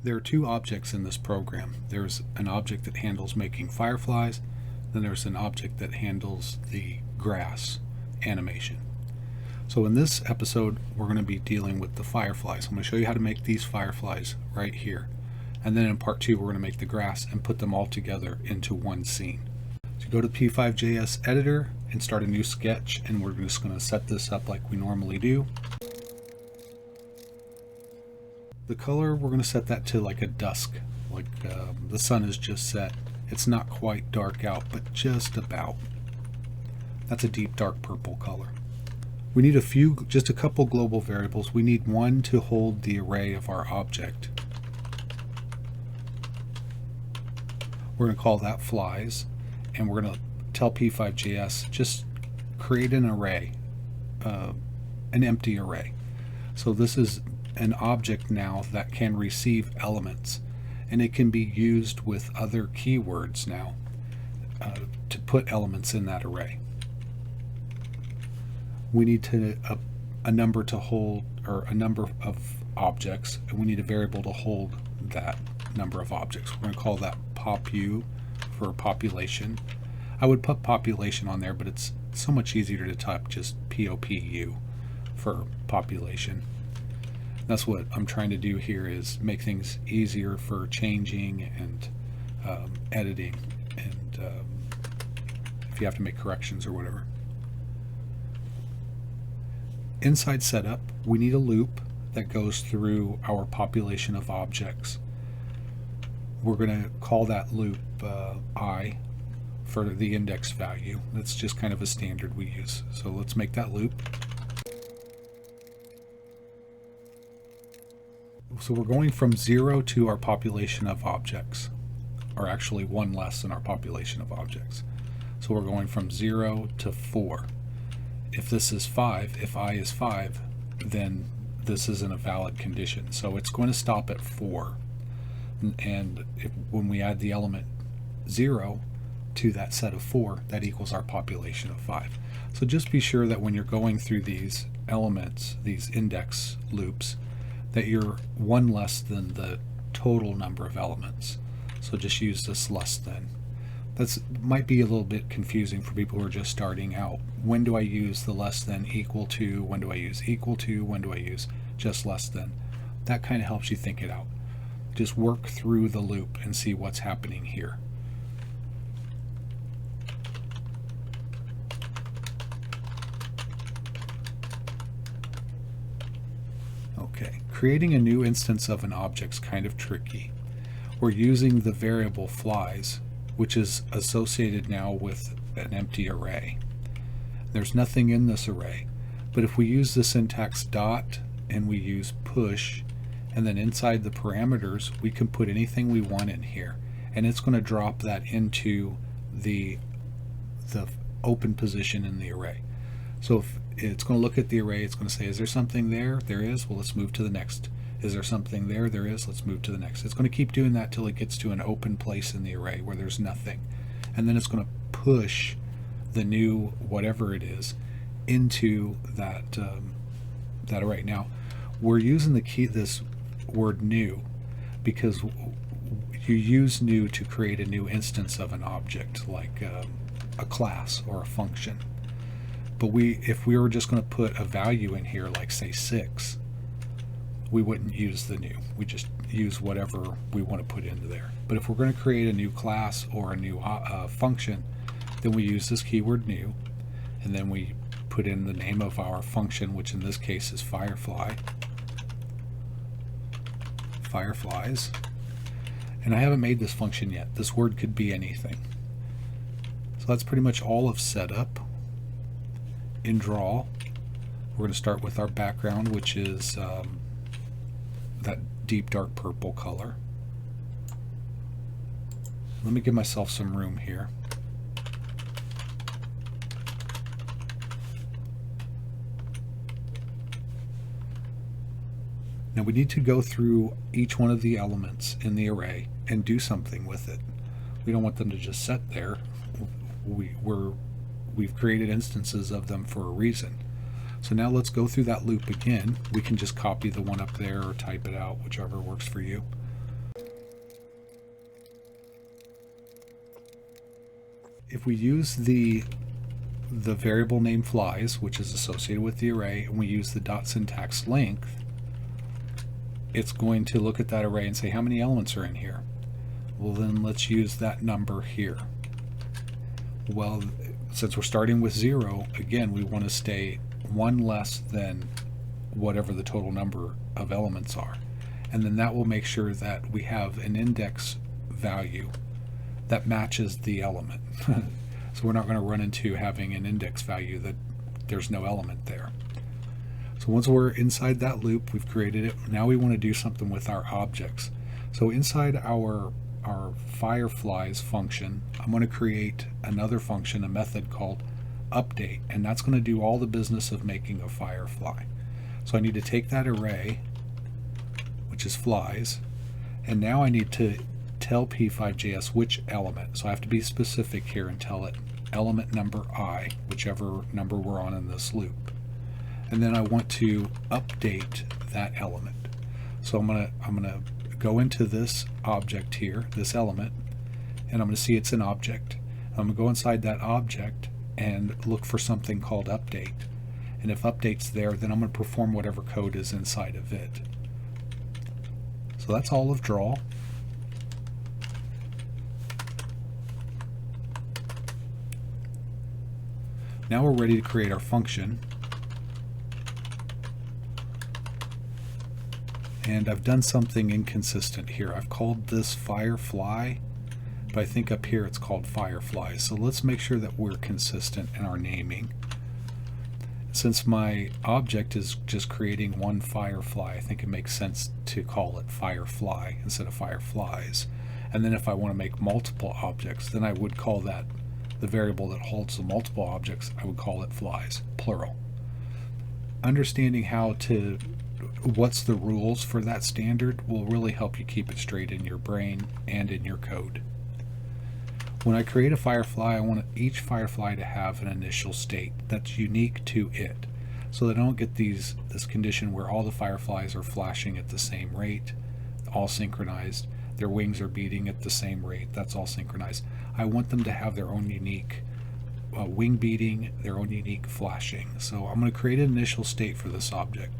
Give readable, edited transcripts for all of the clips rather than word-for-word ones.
There are two objects in this program. There's an object that handles making fireflies, then there's an object that handles the grass animation. So in this episode, we're going to be dealing with the fireflies. I'm going to show you how to make these fireflies right here. And then in part 2, we're going to make the grass and put them all together into one scene. So go to the p5.js editor and start a new sketch, and we're just going to set this up like we normally do. The color, we're going to set that to like a dusk, like the sun is just set. It's not quite dark out, but just about. That's a deep dark purple color. We need just a couple global variables. We need one to hold the array of our object. We're going to call that flies, and we're going to tell p5.js just create an array, an empty array. So this is an object now that can receive elements, and it can be used with other keywords now to put elements in that array. We need a number to hold, or a number of objects, and we need a variable to hold that number of objects. We're going to call that popu for population. I would put population on there, but it's so much easier to type just POPU for population. That's what I'm trying to do here, is make things easier for changing and editing, and if you have to make corrections or whatever. Inside setup, we need a loop that goes through our population of objects. We're going to call that loop I for the index value. That's just kind of a standard we use. So let's make that loop. So we're going from 0 to our population of objects, or actually 1 less than our population of objects. So we're going from 0 to 4. If this is 5, if I is 5, then this isn't a valid condition. So it's going to stop at 4. And when we add the element 0 to that set of 4, that equals our population of 5. So just be sure that when you're going through these elements, these index loops, that you're 1 less than the total number of elements. So just use this less than. That might be a little bit confusing for people who are just starting out. When do I use the less than equal to? When do I use equal to? When do I use just less than? That kind of helps you think it out. Just work through the loop and see what's happening here. Okay, creating a new instance of an object's kind of tricky. We're using the variable flies, which is associated now with an empty array. There's nothing in this array, but if we use the syntax dot and we use push, and then inside the parameters we can put anything we want in here, and it's going to drop that into the open position in the array. So if it's going to look at the array, it's going to say, is there something there? There is. Well, let's move to the next. Is there something there? There is. Let's move to the next. It's going to keep doing that till it gets to an open place in the array where there's nothing, and then it's going to push the new whatever it is into that that array. Now we're using this word new because you use new to create a new instance of an object, like a class or a function. But if we were just going to put a value in here, like say 6, we wouldn't use the new. We just use whatever we want to put into there. But if we're going to create a new class or a new function, then we use this keyword new, and then we put in the name of our function, which in this case is fireflies. And I haven't made this function yet. This word could be anything. So that's pretty much all of setup. In draw, we're going to start with our background, which is that deep dark purple color. Let me give myself some room here. Now we need to go through each one of the elements in the array and do something with it. We don't want them to just sit there. We've created instances of them for a reason. So now let's go through that loop again. We can just copy the one up there or type it out, whichever works for you. if we use the variable name flies, which is associated with the array, and we use the dot syntax length, it's going to look at that array and say how many elements are in here. Well, then let's use that number here. Well, since we're starting with 0, again, we want to stay one less than whatever the total number of elements are. And then that will make sure that we have an index value that matches the element. So we're not going to run into having an index value that there's no element there. So once we're inside that loop, we've created it. Now we want to do something with our objects. So inside our fireflies function, I'm going to create another function, a method called update, and that's going to do all the business of making a firefly. So I need to take that array, which is flies, and now I need to tell p5.js which element. So I have to be specific here and tell it element number I, whichever number we're on in this loop. And then I want to update that element. So I'm gonna go into this object here, this element, and I'm going to see it's an object. I'm going to go inside that object and look for something called update. And if update's there, then I'm going to perform whatever code is inside of it. So that's all of draw. Now we're ready to create our function. And I've done something inconsistent here. I've called this Firefly, but I think up here it's called Fireflies. So let's make sure that we're consistent in our naming. Since my object is just creating one Firefly, I think it makes sense to call it Firefly instead of Fireflies. And then if I want to make multiple objects, then I would call that the variable that holds the multiple objects, I would call it flies, plural. Understanding what's the rules for that standard will really help you keep it straight in your brain and in your code. When I create a firefly, I want each firefly to have an initial state that's unique to it, so that I don't get this condition where all the fireflies are flashing at the same rate, all synchronized, their wings are beating at the same rate, that's all synchronized. I want them to have their own unique wing beating, their own unique flashing. So I'm going to create an initial state for this object.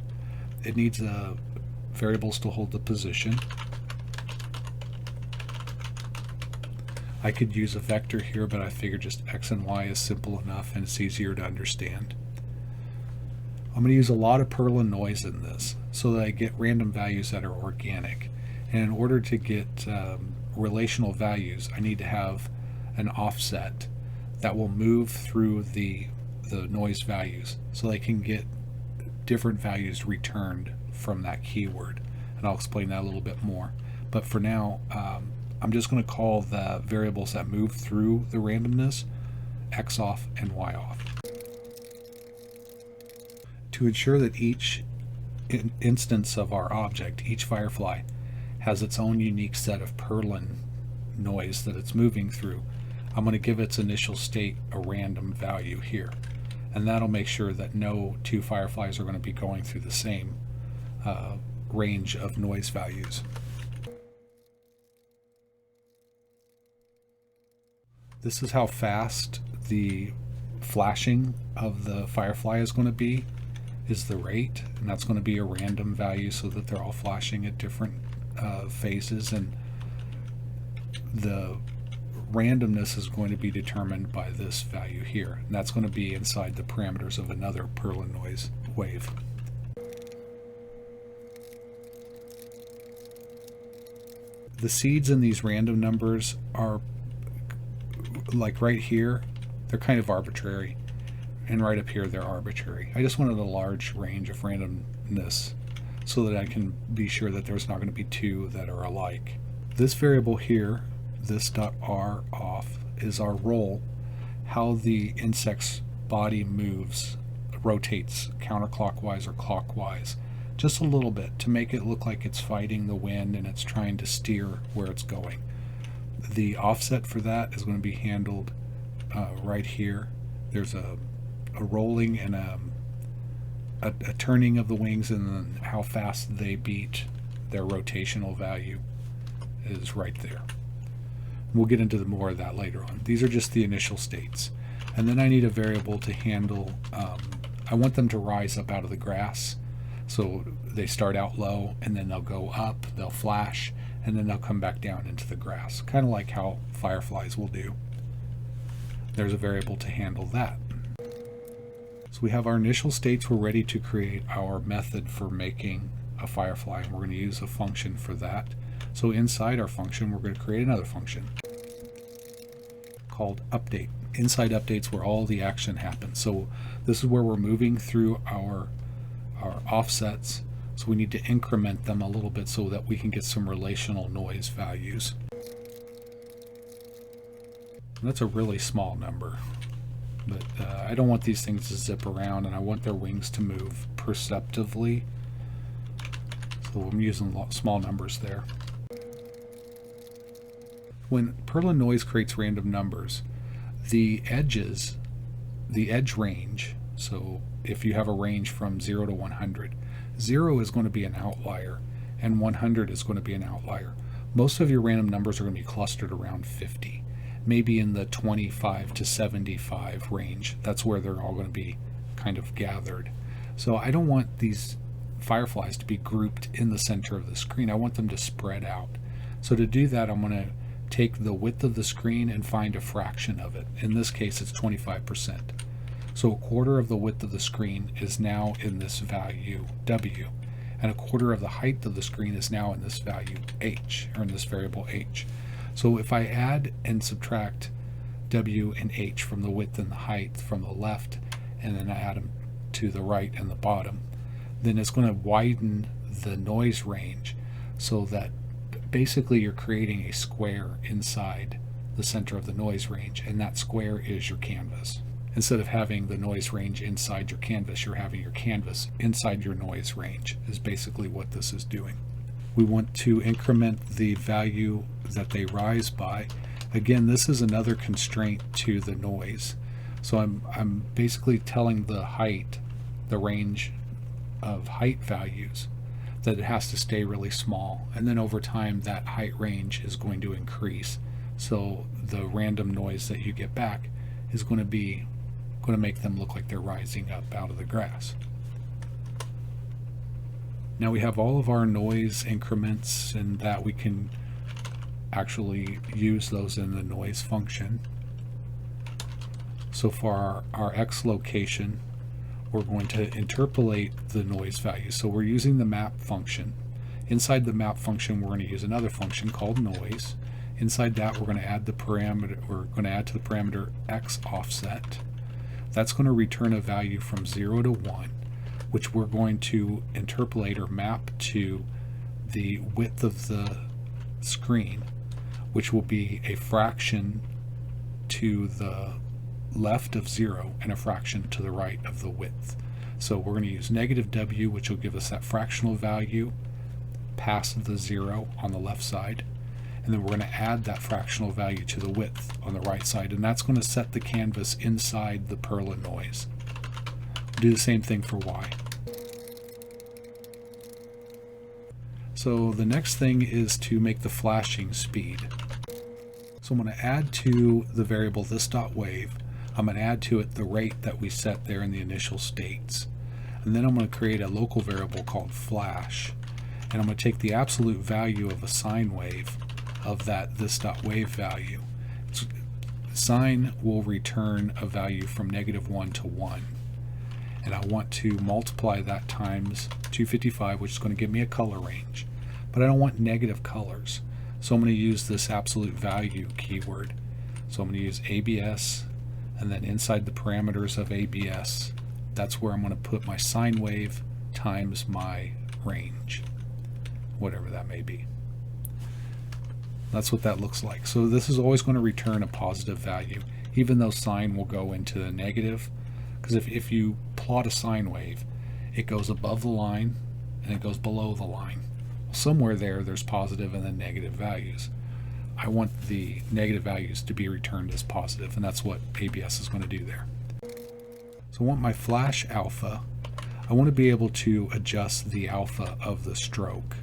It needs variables to hold the position. I could use a vector here, but I figured just x and y is simple enough and it's easier to understand. I'm going to use a lot of perlin noise in this so that I get random values that are organic. And in order to get relational values, I need to have an offset that will move through the noise values so they can get different values returned from that keyword. And I'll explain that a little bit more. But for now, I'm just going to call the variables that move through the randomness x off and y off. To ensure that each instance of our object, each firefly, has its own unique set of perlin noise that it's moving through, I'm going to give its initial state a random value here. And that'll make sure that no two fireflies are going to be going through the same range of noise values. This is how fast the flashing of the firefly is going to be, is the rate, and that's going to be a random value so that they're all flashing at different phases, and the randomness is going to be determined by this value here, and that's going to be inside the parameters of another perlin noise wave. The seeds in these random numbers are, like right here, they're kind of arbitrary, and right up here they're arbitrary. I just wanted a large range of randomness so that I can be sure that there's not going to be two that are alike. This variable here, this .r off, is our role, how the insect's body moves, rotates counterclockwise or clockwise, just a little bit to make it look like it's fighting the wind and it's trying to steer where it's going. The offset for that is going to be handled right here. There's a rolling and a turning of the wings, and then how fast they beat their rotational value is right there. We'll get into more of that later on. These are just the initial states. And then I need a variable to handle, I want them to rise up out of the grass. So they start out low, and then they'll go up, they'll flash, and then they'll come back down into the grass. Kind of like how fireflies will do. There's a variable to handle that. So we have our initial states. We're ready to create our method for making a firefly, and we're going to use a function for that. So inside our function, we're going to create another function called update. Inside updates where all the action happens. So this is where we're moving through our offsets. So we need to increment them a little bit so that we can get some relational noise values. And that's a really small number. But I don't want these things to zip around, and I want their wings to move perceptively. So I'm using small numbers there. When perlin noise creates random numbers, the edge range, so if you have a range from 0 to 100, 0 is going to be an outlier, and 100 is going to be an outlier. Most of your random numbers are going to be clustered around 50. Maybe in the 25 to 75 range. That's where they're all going to be kind of gathered. So I don't want these fireflies to be grouped in the center of the screen. I want them to spread out. So to do that, I'm going to take the width of the screen and find a fraction of it. In this case, it's 25%. So a quarter of the width of the screen is now in this value W, and a quarter of the height of the screen is now in this value H, or in this variable H. So if I add and subtract W and H from the width and the height from the left, and then I add them to the right and the bottom, then it's going to widen the noise range so that basically you're creating a square inside the center of the noise range, and that square is your canvas. Instead of having the noise range inside your canvas, you're having your canvas inside your noise range, is basically what this is doing. We want to increment the value that they rise by. Again, this is another constraint to the noise. So I'm basically telling the height, the range of height values, that it has to stay really small, and then over time that height range is going to increase. So the random noise that you get back is going to make them look like they're rising up out of the grass. Now we have all of our noise increments, and that we can actually use those in the noise function. So for our X location, we're going to interpolate the noise value. So we're using the map function. Inside the map function, we're going to use another function called noise. Inside that, we're going to add the parameter. We're going to add to the parameter X offset. That's going to return a value from 0 to 1, which we're going to interpolate or map to the width of the screen, which will be a fraction to the left of 0 and a fraction to the right of the width. So we're going to use negative W, which will give us that fractional value past the 0 on the left side, and then we're going to add that fractional value to the width on the right side, and that's going to set the canvas inside the perlin noise. Do the same thing for Y. So the next thing is to make the flashing speed. So I'm going to add to the variable this.wave, I'm going to add to it the rate that we set there in the initial states. And then I'm going to create a local variable called flash. And I'm going to take the absolute value of a sine wave of that this.wave value. Sine will return a value from -1 to 1. And I want to multiply that times 255, which is going to give me a color range. But I don't want negative colors. So I'm going to use this absolute value keyword. So I'm going to use ABS, and then inside the parameters of ABS, that's where I'm going to put my sine wave times my range, whatever that may be. That's what that looks like. So this is always going to return a positive value, even though sine will go into the negative, because if you plot a sine wave, it goes above the line and it goes below the line. Somewhere there's positive and then negative values. I want the negative values to be returned as positive, and that's what ABS is going to do there. So I want my flash alpha. I want to be able to adjust the alpha of the stroke,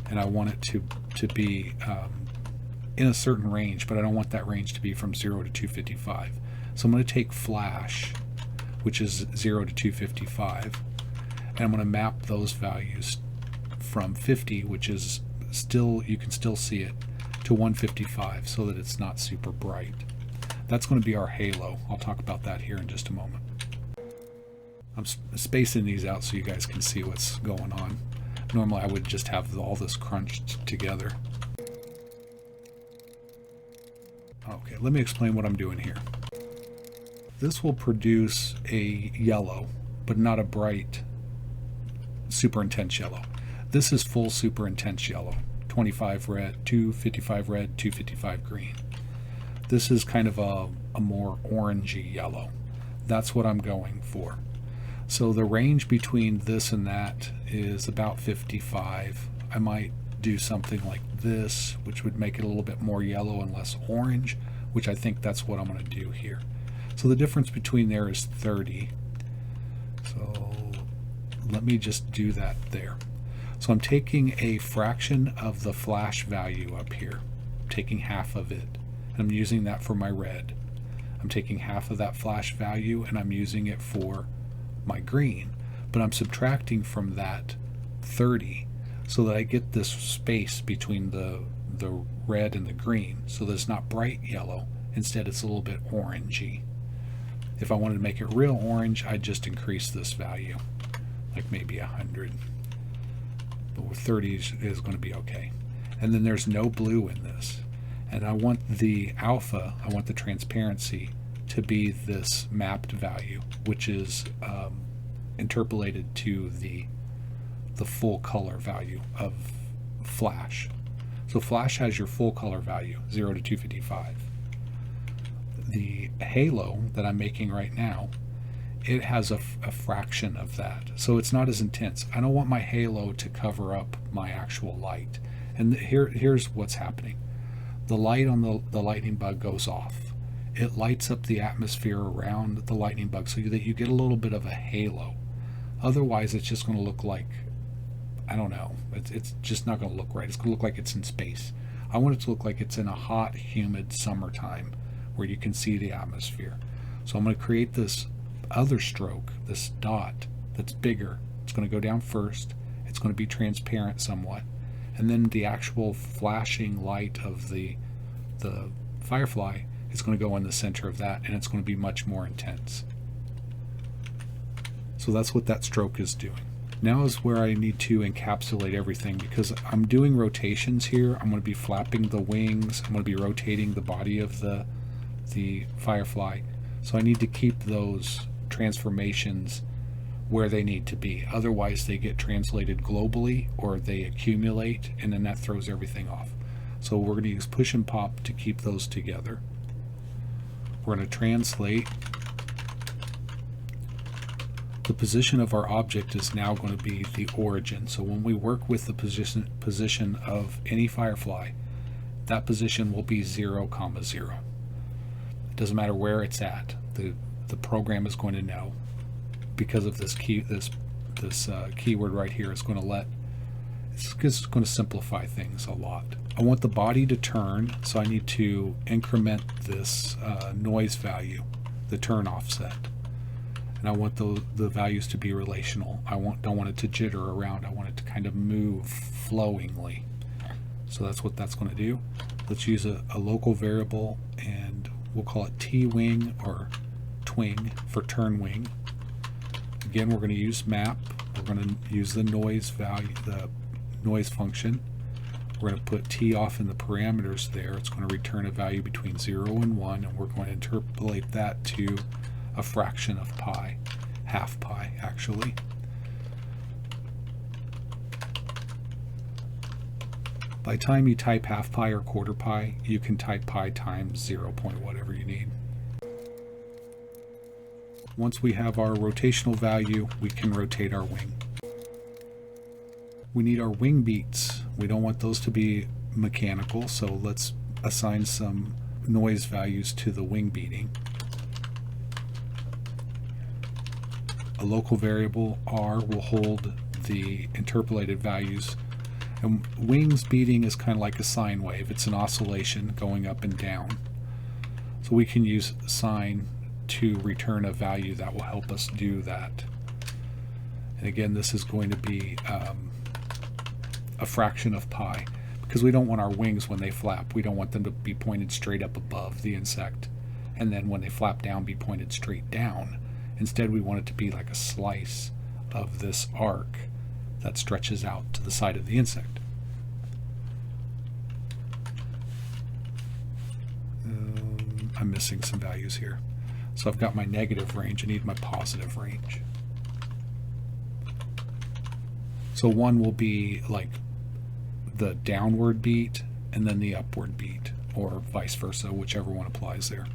and I want it to be in a certain range, but I don't want that range to be from 0 to 255. So I'm going to take flash, which is 0 to 255, and I'm going to map those values from 50, which is still, you can still see it, to 155 so that it's not super bright. That's going to be our halo. I'll talk about that here in just a moment. I'm spacing these out so you guys can see what's going on. Normally I would just have all this crunched together. Okay, let me explain what I'm doing here. This will produce a yellow, but not a bright, super intense yellow. This is full super intense yellow. 25 red, 255 red, 255 green. This is kind of a more orangey yellow. That's what I'm going for. So the range between this and that is about 55. I might do something like this, which would make it a little bit more yellow and less orange, which I think that's what I'm going to do here. So the difference between there is 30. So let me just do that there. So I'm taking a fraction of the flash value up here, taking half of it, and I'm using that for my red. I'm taking half of that flash value and I'm using it for my green, but I'm subtracting from that 30 so that I get this space between the red and the green, so that it's not bright yellow. Instead it's a little bit orangey. If I wanted to make it real orange, I'd just increase this value, like maybe 100. But with 30 is going to be okay. And then there's no blue in this. And I want the alpha, I want the transparency to be this mapped value, which is interpolated to the full color value of flash. So flash has your full color value, 0 to 255. The halo that I'm making right now, it has a fraction of that, so it's not as intense. I don't want my halo to cover up my actual light. And here's what's happening. The light on the lightning bug goes off. It lights up the atmosphere around the lightning bug so that you get a little bit of a halo. Otherwise it's just going to look like, I don't know, it's just not going to look right. It's going to look like it's in space. I want it to look like it's in a hot, humid summertime where you can see the atmosphere. So I'm going to create this other stroke, this dot that's bigger. It's going to go down first. It's going to be transparent somewhat, and then the actual flashing light of the firefly is going to go in the center of that, and it's going to be much more intense. So that's what that stroke is doing. Now is where I need to encapsulate everything, because I'm doing rotations here. I'm going to be flapping the wings. I'm going to be rotating the body of the firefly. So I need to keep those transformations where they need to be. Otherwise they get translated globally or they accumulate, and then that throws everything off. So we're going to use push and pop to keep those together. We're going to translate. The position of our object is now going to be the origin. So when we work with the position of any firefly, that position will be 0, 0. It doesn't matter where it's at. The program is going to know, because of this keyword right here. It's going to simplify things a lot. I want the body to turn, so I need to increment this noise value, the turn offset. And I want the values to be relational. Don't want it to jitter around. I want it to kind of move flowingly. So that's what that's going to do. Let's use a local variable, and we'll call it t-wing or twing for turn wing. Again, we're going to use map. We're going to use the noise value, the noise function. We're going to put t off in the parameters there. It's going to return a value between 0 and 1, and we're going to interpolate that to a fraction of pi, half pi actually. By the time you type half pi or quarter pi, you can type pi times 0 point whatever you need. Once we have our rotational value, we can rotate our wing. We need our wing beats. We don't want those to be mechanical, so let's assign some noise values to the wing beating. A local variable r will hold the interpolated values. And wings beating is kind of like a sine wave. It's an oscillation going up and down. So we can use sine to return a value that will help us do that. And again, this is going to be a fraction of pi, because we don't want our wings, when they flap, we don't want them to be pointed straight up above the insect, and then when they flap down be pointed straight down. Instead, we want it to be like a slice of this arc that stretches out to the side of the insect. I'm missing some values here. So I've got my negative range, I need my positive range. So one will be like the downward beat and then the upward beat, or vice versa, whichever one applies there.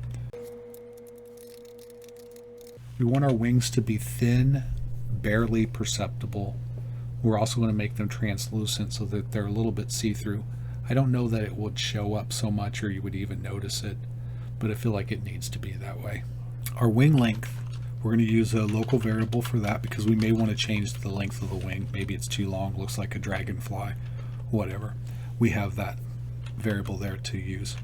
We want our wings to be thin, barely perceptible. We're also going to make them translucent so that they're a little bit see-through. I don't know that it would show up so much or you would even notice it, but I feel like it needs to be that way. Our wing length, we're going to use a local variable for that because we may want to change the length of the wing. Maybe it's too long, looks like a dragonfly, whatever. We have that variable there to use.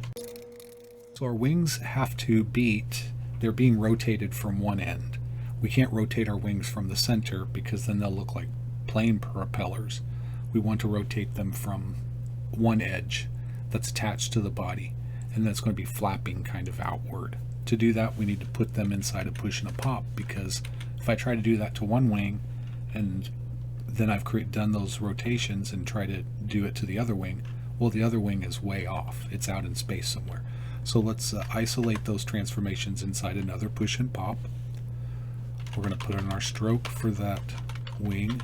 So our wings have to beat, they're being rotated from one end. We can't rotate our wings from the center because then they'll look like plane propellers. We want to rotate them from one edge that's attached to the body, and that's going to be flapping kind of outward. To do that, we need to put them inside a push and a pop, because if I try to do that to one wing and then I've done those rotations and try to do it to the other wing, well, the other wing is way off. It's out in space somewhere. So let's isolate those transformations inside another push and pop. We're going to put in our stroke for that wing.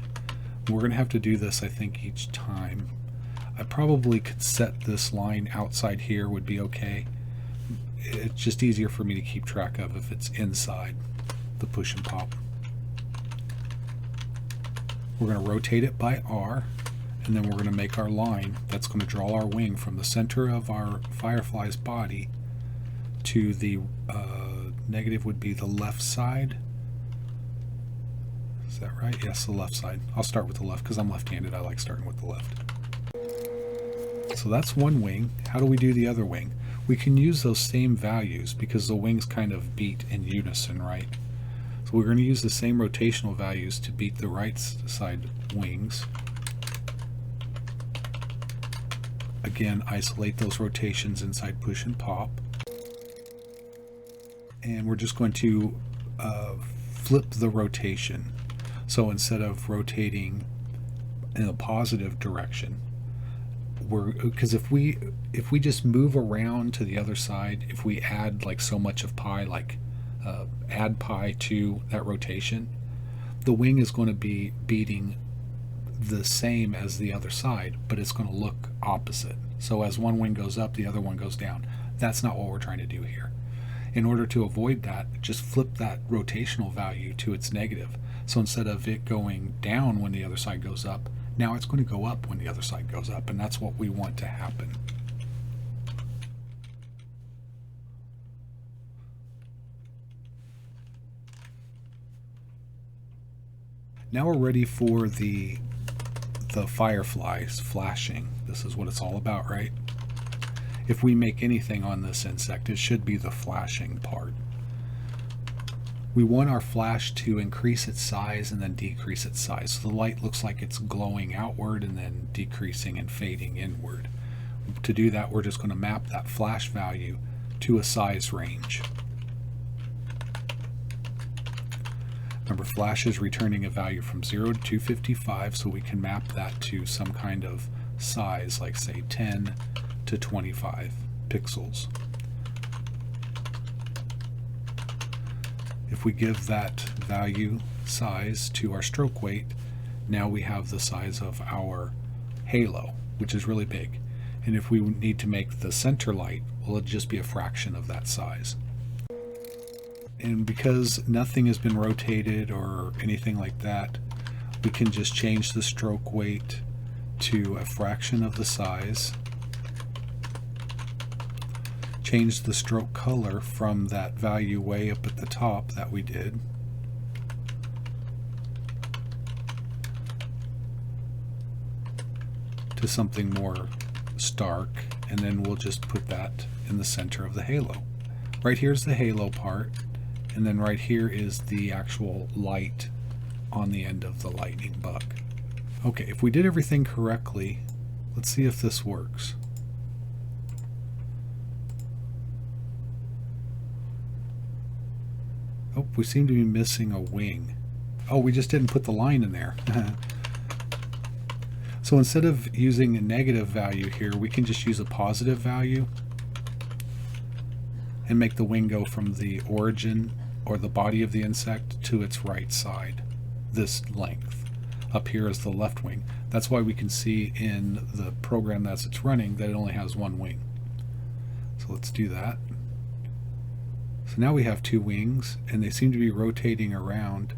We're going to have to do this, I think, each time. I probably could set this line outside here, would be okay. It's just easier for me to keep track of if it's inside the push and pop. We're going to rotate it by R, and then we're going to make our line that's going to draw our wing from the center of our firefly's body to the negative would be the left side. Is that right? Yes, the left side. I'll start with the left because I'm left-handed. I like starting with the left. So that's one wing. How do we do the other wing? We can use those same values because the wings kind of beat in unison, right? So we're going to use the same rotational values to beat the right side wings. Again, isolate those rotations inside push and pop. And we're just going to flip the rotation. So instead of rotating in a positive direction, because if we just move around to the other side, if we add like so much of pi, like add pi to that rotation, the wing is going to be beating the same as the other side, but it's going to look opposite. So as one wing goes up, the other one goes down. That's not what we're trying to do here. In order to avoid that, just flip that rotational value to its negative. So instead of it going down when the other side goes up, now it's going to go up when the other side goes up, and that's what we want to happen. Now we're ready for the fireflies flashing. This is what it's all about, right? If we make anything on this insect, it should be the flashing part. We want our flash to increase its size and then decrease its size. So the light looks like it's glowing outward and then decreasing and fading inward. To do that, we're just going to map that flash value to a size range. Remember, flash is returning a value from 0 to 255, so we can map that to some kind of size, like say 10 to 25 pixels. If we give that value size to our stroke weight, now we have the size of our halo, which is really big. And if we need to make the center light, well, it'll just be a fraction of that size. And because nothing has been rotated or anything like that, we can just change the stroke weight to a fraction of the size. Change the stroke color from that value way up at the top that we did. To to something more stark, and then we'll just put that in the center of the halo. Right here's the halo part, and then right here is the actual light on the end of the lightning bug. Okay, if we did everything correctly, let's see if this works. Oh, we seem to be missing a wing. Oh, we just didn't put the line in there. So instead of using a negative value here, we can just use a positive value and make the wing go from the origin or the body of the insect to its right side, this length. Up here is the left wing. That's why we can see in the program as it's running that it only has one wing. So let's do that. So now we have two wings, and they seem to be rotating around.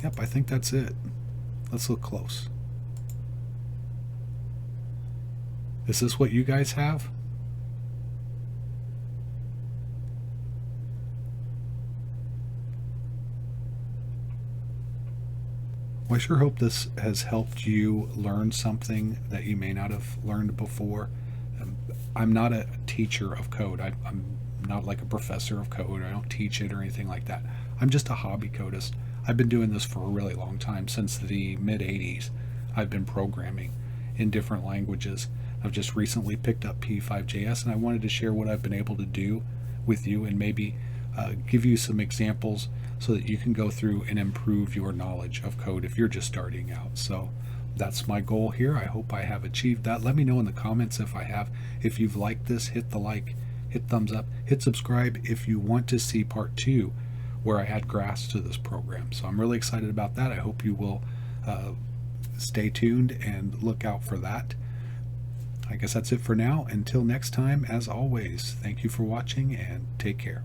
Yep, I think that's it. Let's look close. Is this what you guys have? Well, I sure hope this has helped you learn something that you may not have learned before. I'm not a teacher of code. I'm not like a professor of code. I don't teach it or anything like that. I'm just a hobby codist. I've been doing this for a really long time. Since the mid-'80s, I've been programming in different languages. I've just recently picked up p5.js, and I wanted to share what I've been able to do with you and maybe give you some examples so that you can go through and improve your knowledge of code if you're just starting out. So that's my goal here. I hope I have achieved that. Let me know in the comments if I have. If you've liked this, hit the like, hit thumbs up, hit subscribe if you want to see part 2 where I add graphs to this program. So I'm really excited about that. I hope you will stay tuned and look out for that. I guess that's it for now. Until next time, as always, thank you for watching and take care.